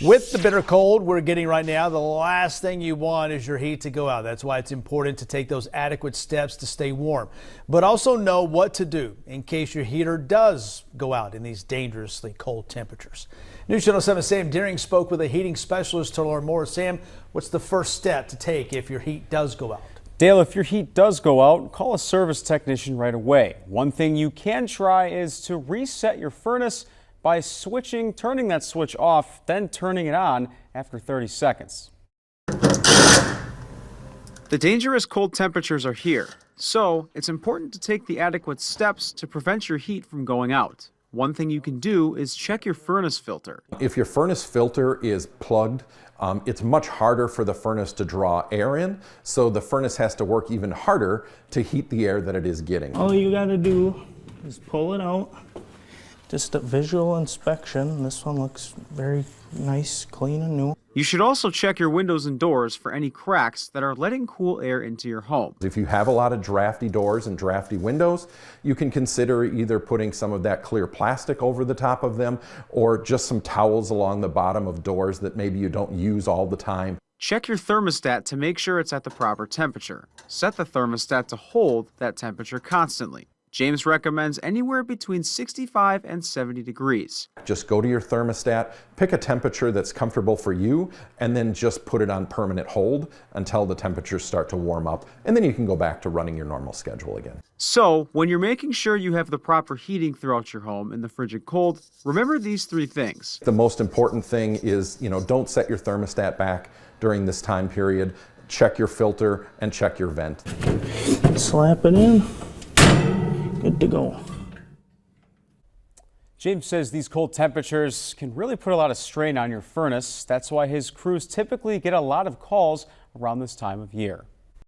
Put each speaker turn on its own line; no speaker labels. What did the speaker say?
With the bitter cold we're getting right now, the last thing you want is your heat to go out. That's why it's important to take those adequate steps to stay warm, but also know what to do in case your heater does go out in these dangerously cold temperatures. News Channel 7 Sam Deering spoke with a heating specialist to learn more. Sam, what's the first step to take if your heat does go out?
Dale, if your heat does go out, call a service technician right away. One thing you can try is to reset your furnace by turning that switch off, then turning it on after 30 seconds. The dangerous cold temperatures are here, so it's important to take the adequate steps to prevent your heat from going out. One thing you can do is check your furnace filter.
If your furnace filter is plugged, it's much harder for the furnace to draw air in, so the furnace has to work even harder to heat the air that it is getting.
All you gotta do is pull it out. Just a visual inspection. This one looks very nice, clean and new.
You should also check your windows and doors for any cracks that are letting cool air into your home.
If you have a lot of drafty doors and drafty windows, you can consider either putting some of that clear plastic over the top of them or just some towels along the bottom of doors that maybe you don't use all the time.
Check your thermostat to make sure it's at the proper temperature. Set the thermostat to hold that temperature constantly. James recommends anywhere between 65 and 70 degrees.
Just go to your thermostat, pick a temperature that's comfortable for you, and then just put it on permanent hold until the temperatures start to warm up, and then you can go back to running your normal schedule again.
So, when you're making sure you have the proper heating throughout your home in the frigid cold, remember these 3 things.
The most important thing is, don't set your thermostat back during this time period. Check your filter and check your vent.
Slap it in. Good to go.
James says these cold temperatures can really put a lot of strain on your furnace. That's why his crews typically get a lot of calls around this time of year.